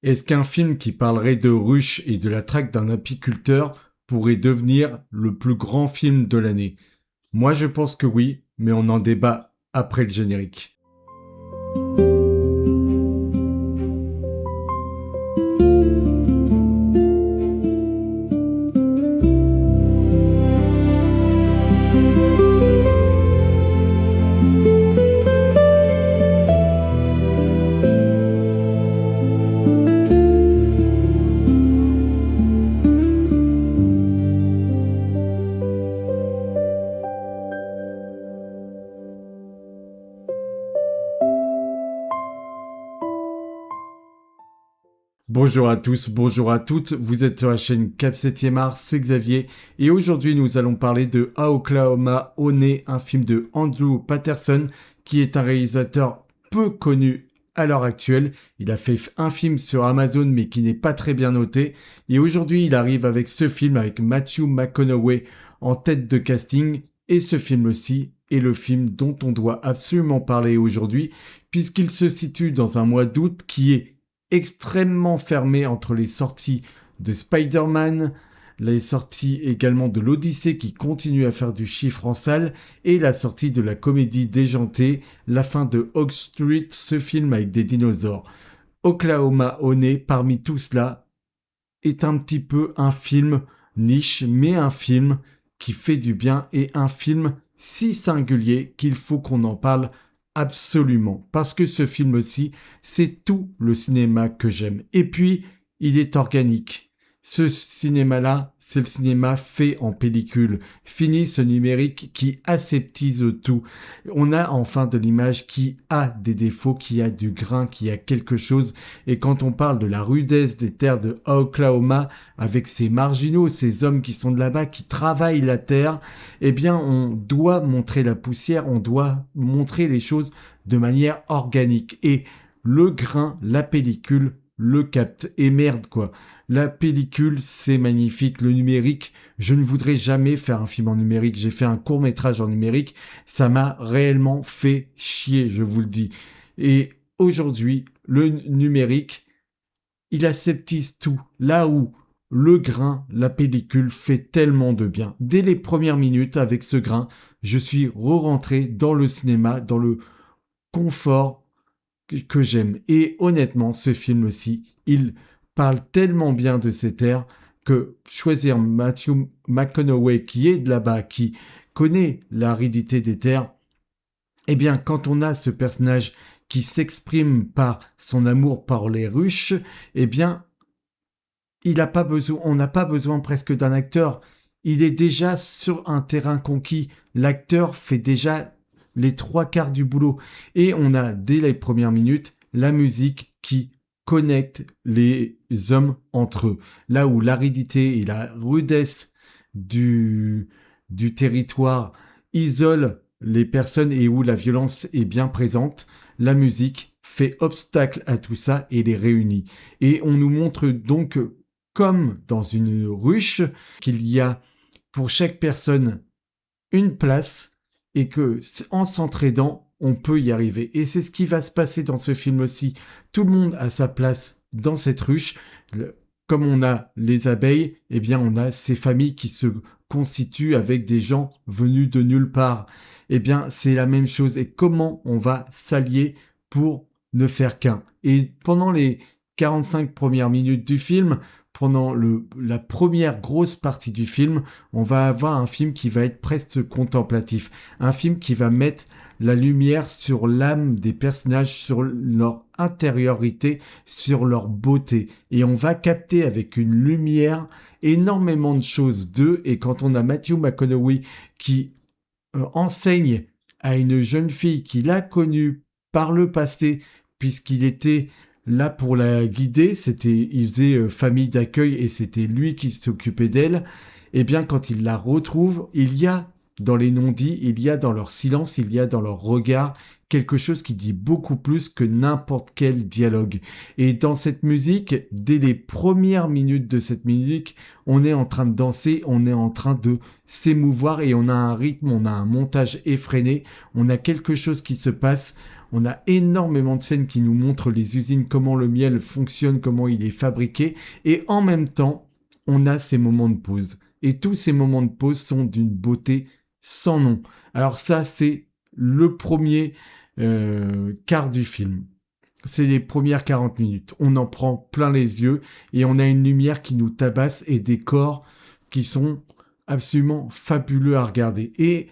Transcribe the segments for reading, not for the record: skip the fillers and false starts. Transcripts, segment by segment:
Est-ce qu'un film qui parlerait de ruches et de la traque d'un apiculteur pourrait devenir le plus grand film de l'année? Moi je pense que oui, mais on en débat après le générique. Bonjour à tous, bonjour à toutes, vous êtes sur la chaîne Cap 7e Art, c'est Xavier, et aujourd'hui nous allons parler de Oklahoma Honey, un film de Andrew Patterson, qui est un réalisateur peu connu à l'heure actuelle. Il a fait un film sur Amazon mais qui n'est pas très bien noté, et aujourd'hui il arrive avec ce film avec Matthew McConaughey en tête de casting, et ce film-ci est le film dont on doit absolument parler aujourd'hui, puisqu'il se situe dans un mois d'août qui est extrêmement fermé entre les sorties de Spider-Man, les sorties également de l'Odyssée qui continue à faire du chiffre en salle, et la sortie de la comédie déjantée, la fin de Hog Street, ce film avec des dinosaures. Oklahoma Honey, parmi tout cela, est un petit peu un film niche, mais un film qui fait du bien et un film si singulier qu'il faut qu'on en parle absolument. Parce que ce film aussi, c'est tout le cinéma que j'aime. Et puis, il est organique. Ce cinéma-là, c'est le cinéma fait en pellicule. Fini ce numérique qui aseptise tout. On a enfin de l'image qui a des défauts, qui a du grain, qui a quelque chose. Et quand on parle de la rudesse des terres de Oklahoma, avec ces marginaux, ces hommes qui sont de là-bas, qui travaillent la terre, eh bien, on doit montrer la poussière, on doit montrer les choses de manière organique. Et le grain, la pellicule, le capte. Et merde, quoi. La pellicule, c'est magnifique. Le numérique, je ne voudrais jamais faire un film en numérique. J'ai fait un court-métrage en numérique. Ça m'a réellement fait chier, je vous le dis. Et aujourd'hui, le numérique, il aseptise tout. Là où le grain, la pellicule fait tellement de bien. Dès les premières minutes avec ce grain, je suis re-rentré dans le cinéma, dans le confort que j'aime. Et honnêtement, ce film aussi, il parle tellement bien de ces terres que choisir Matthew McConaughey qui est de là-bas, qui connaît l'aridité des terres, eh bien, quand on a ce personnage qui s'exprime par son amour pour les ruches, eh bien, on n'a pas besoin presque d'un acteur. Il est déjà sur un terrain conquis. L'acteur fait déjà les trois quarts du boulot. Et on a, dès les premières minutes, la musique qui connecte les hommes entre eux. Là où l'aridité et la rudesse du territoire isolent les personnes et où la violence est bien présente, la musique fait obstacle à tout ça et les réunit. Et on nous montre donc, comme dans une ruche, qu'il y a pour chaque personne une place et que en s'entraidant, on peut y arriver. Et c'est ce qui va se passer dans ce film aussi. Tout le monde a sa place dans cette ruche. Comme on a les abeilles, eh bien on a ces familles qui se constituent avec des gens venus de nulle part. Eh bien c'est la même chose. Et comment on va s'allier pour ne faire qu'un. Et pendant les 45 premières minutes du film, pendant la première grosse partie du film, on va avoir un film qui va être presque contemplatif. Un film qui va mettre la lumière sur l'âme des personnages, sur leur intériorité, sur leur beauté. Et on va capter avec une lumière énormément de choses d'eux. Et quand on a Matthew McConaughey qui enseigne à une jeune fille qu'il a connue par le passé, puisqu'il était là pour la guider, il faisait famille d'accueil et c'était lui qui s'occupait d'elle, et bien quand il la retrouve, il y a dans les non-dits, il y a dans leur silence, il y a dans leur regard quelque chose qui dit beaucoup plus que n'importe quel dialogue. Et dans cette musique, dès les premières minutes de cette musique, on est en train de danser, on est en train de s'émouvoir et on a un rythme, on a un montage effréné, on a quelque chose qui se passe. On a énormément de scènes qui nous montrent les usines, comment le miel fonctionne, comment il est fabriqué. Et en même temps, on a ces moments de pause. Et tous ces moments de pause sont d'une beauté sans nom. Alors ça, c'est le premier quart du film. C'est les premières 40 minutes. On en prend plein les yeux et on a une lumière qui nous tabasse et des corps qui sont absolument fabuleux à regarder. Et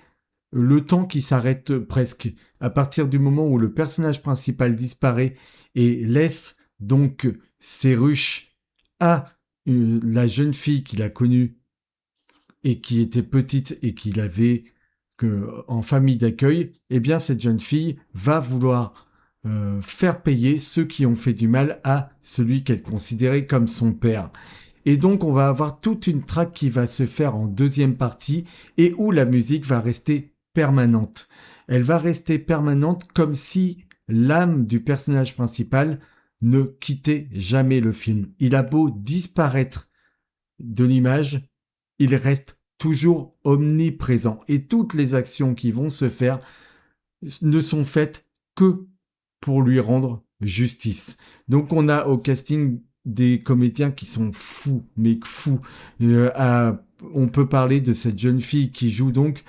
le temps qui s'arrête presque à partir du moment où le personnage principal disparaît et laisse donc ses ruches à la jeune fille qu'il a connue et qui était petite et qu'il avait en famille d'accueil, eh bien cette jeune fille va vouloir faire payer ceux qui ont fait du mal à celui qu'elle considérait comme son père. Et donc on va avoir toute une traque qui va se faire en deuxième partie et où la musique va rester permanente. Elle va rester permanente comme si l'âme du personnage principal ne quittait jamais le film. Il a beau disparaître de l'image, il reste toujours omniprésent. Et toutes les actions qui vont se faire ne sont faites que pour lui rendre justice. Donc on a au casting des comédiens qui sont fous, mais fous. On peut parler de cette jeune fille qui joue donc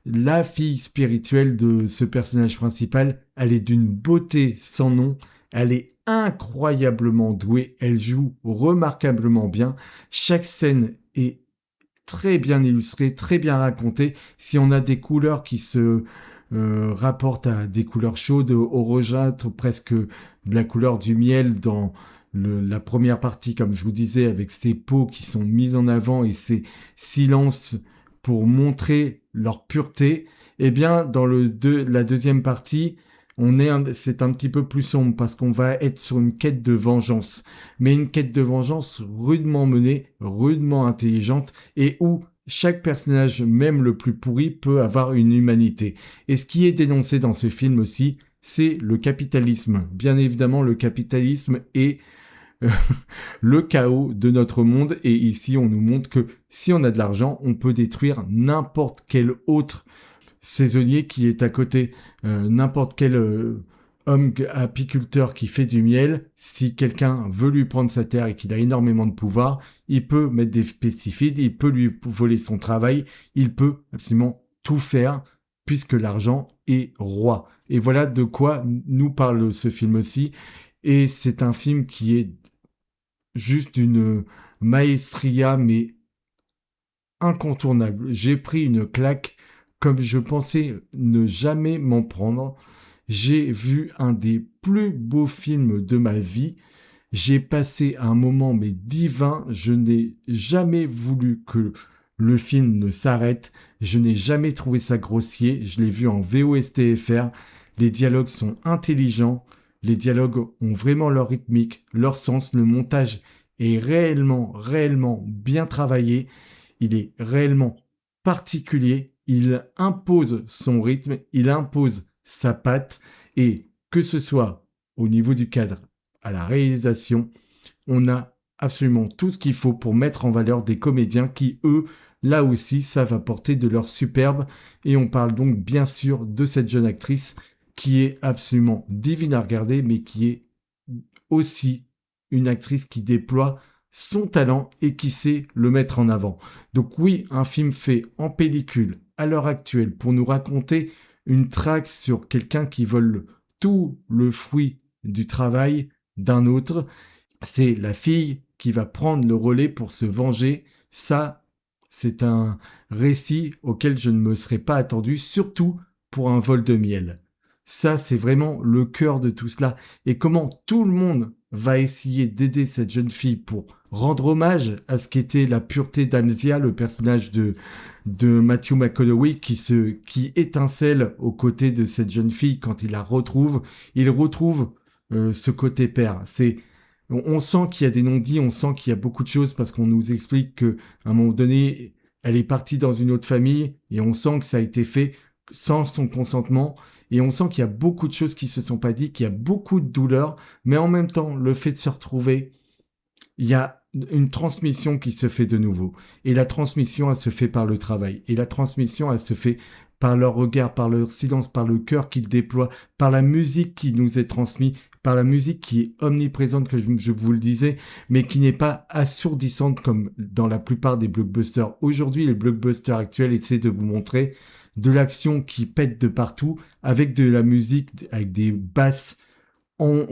la fille spirituelle de ce personnage principal. Elle est d'une beauté sans nom. Elle est incroyablement douée. Elle joue remarquablement bien. Chaque scène est très bien illustrée, très bien racontée. Si on a des couleurs qui se rapportent à des couleurs chaudes, au rougeâtre, presque de la couleur du miel dans la première partie, comme je vous disais, avec ces peaux qui sont mises en avant et ces silences pour montrer leur pureté, eh bien, dans la deuxième partie, c'est un petit peu plus sombre parce qu'on va être sur une quête de vengeance, mais une quête de vengeance rudement menée, rudement intelligente et où chaque personnage, même le plus pourri, peut avoir une humanité. Et ce qui est dénoncé dans ce film aussi, c'est le capitalisme. Bien évidemment, le capitalisme est le chaos de notre monde. Et ici, on nous montre que si on a de l'argent, on peut détruire n'importe quel autre saisonnier qui est à côté, n'importe quel homme apiculteur qui fait du miel. Si quelqu'un veut lui prendre sa terre et qu'il a énormément de pouvoir, il peut mettre des pesticides, il peut lui voler son travail, il peut absolument tout faire puisque l'argent est roi. Et voilà de quoi nous parle ce film aussi. Et c'est un film qui est juste une maestria, mais incontournable. J'ai pris une claque comme je pensais ne jamais m'en prendre. J'ai vu un des plus beaux films de ma vie. J'ai passé un moment mais divin. Je n'ai jamais voulu que le film ne s'arrête. Je n'ai jamais trouvé ça grossier. Je l'ai vu en VOSTFR. Les dialogues sont intelligents. Les dialogues ont vraiment leur rythmique, leur sens. Le montage est réellement, réellement bien travaillé. Il est réellement particulier. Il impose son rythme. Il impose sa patte. Et que ce soit au niveau du cadre, à la réalisation, on a absolument tout ce qu'il faut pour mettre en valeur des comédiens qui, eux, là aussi, savent apporter de leur superbe. Et on parle donc bien sûr de cette jeune actrice qui est absolument divine à regarder, mais qui est aussi une actrice qui déploie son talent et qui sait le mettre en avant. Donc oui, un film fait en pellicule à l'heure actuelle pour nous raconter une traque sur quelqu'un qui vole tout le fruit du travail d'un autre. C'est la fille qui va prendre le relais pour se venger. Ça, c'est un récit auquel je ne me serais pas attendu, surtout pour un vol de miel. Ça, c'est vraiment le cœur de tout cela. Et comment tout le monde va essayer d'aider cette jeune fille pour rendre hommage à ce qu'était la pureté d'Amzia, le personnage de Matthew McConaughey qui étincelle aux côtés de cette jeune fille quand il la retrouve. Il retrouve ce côté père. On sent qu'il y a des non-dits, on sent qu'il y a beaucoup de choses parce qu'on nous explique qu'à un moment donné, elle est partie dans une autre famille et on sent que ça a été fait sans son consentement. Et on sent qu'il y a beaucoup de choses qui se sont pas dites, qu'il y a beaucoup de douleur, mais en même temps, le fait de se retrouver, il y a une transmission qui se fait de nouveau. Et la transmission, elle se fait par le travail. Et la transmission, elle se fait par leur regard, par leur silence, par le cœur qu'ils déploient, par la musique qui nous est transmise, par la musique qui est omniprésente, que je vous le disais, mais qui n'est pas assourdissante comme dans la plupart des blockbusters. Aujourd'hui, les blockbusters actuels essaient de vous montrer de l'action qui pète de partout, avec de la musique, avec des basses en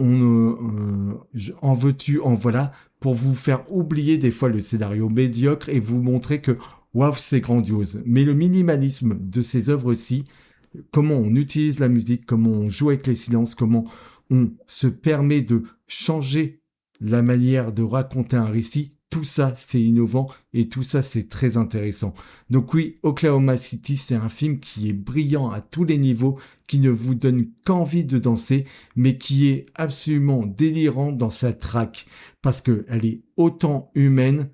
veux-tu, en voilà, pour vous faire oublier des fois le scénario médiocre et vous montrer que waouh, c'est grandiose. Mais le minimalisme de ces œuvres-ci, comment on utilise la musique, comment on joue avec les silences, comment on se permet de changer la manière de raconter un récit, tout ça c'est innovant et tout ça c'est très intéressant. Donc oui, Oklahoma City, c'est un film qui est brillant à tous les niveaux, qui ne vous donne qu'envie de danser, mais qui est absolument délirant dans sa traque, parce qu'elle est autant humaine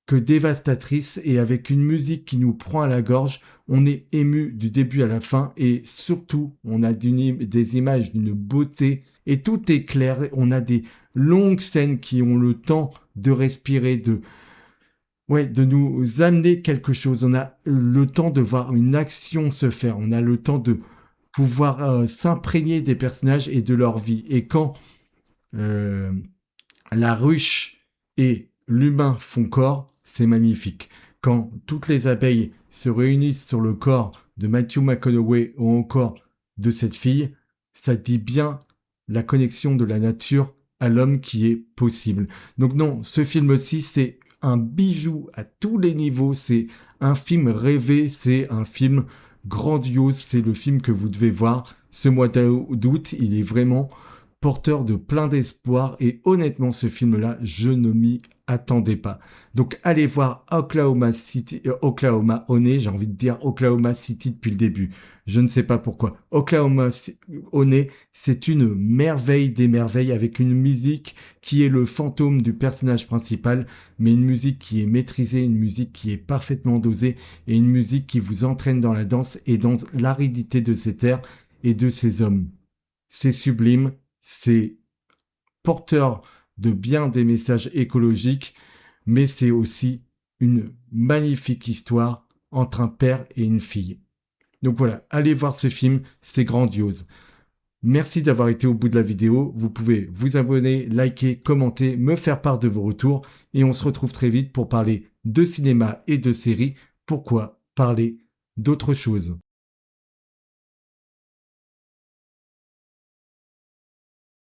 que dévastatrice, et avec une musique qui nous prend à la gorge, on est ému du début à la fin, et surtout, on a des images d'une beauté, et tout est clair, on a des longues scènes qui ont le temps de respirer, de nous amener quelque chose. On a le temps de voir une action se faire, on a le temps de pouvoir s'imprégner des personnages et de leur vie. Et quand euh, la ruche et l'humain font corps, c'est magnifique. Quand toutes les abeilles se réunissent sur le corps de Matthew McConaughey ou encore de cette fille, ça dit bien la connexion de la nature à l'homme qui est possible. Donc non, ce film-ci, c'est un bijou à tous les niveaux, c'est un film rêvé, c'est un film grandiose, c'est le film que vous devez voir ce mois d'août, il est vraiment porteur de plein d'espoir et honnêtement ce film-là, je ne m'y attendais pas. Donc allez voir Oklahoma City, Oklahoma Honey, j'ai envie de dire Oklahoma City depuis le début. Je ne sais pas pourquoi. Oklahoma Honey, c'est une merveille des merveilles avec une musique qui est le fantôme du personnage principal, mais une musique qui est maîtrisée, une musique qui est parfaitement dosée et une musique qui vous entraîne dans la danse et dans l'aridité de ces terres et de ces hommes. C'est sublime, c'est porteur de bien des messages écologiques, mais c'est aussi une magnifique histoire entre un père et une fille. Donc voilà, allez voir ce film, c'est grandiose. Merci d'avoir été au bout de la vidéo. Vous pouvez vous abonner, liker, commenter, me faire part de vos retours et on se retrouve très vite pour parler de cinéma et de séries. Pourquoi parler d'autre chose ?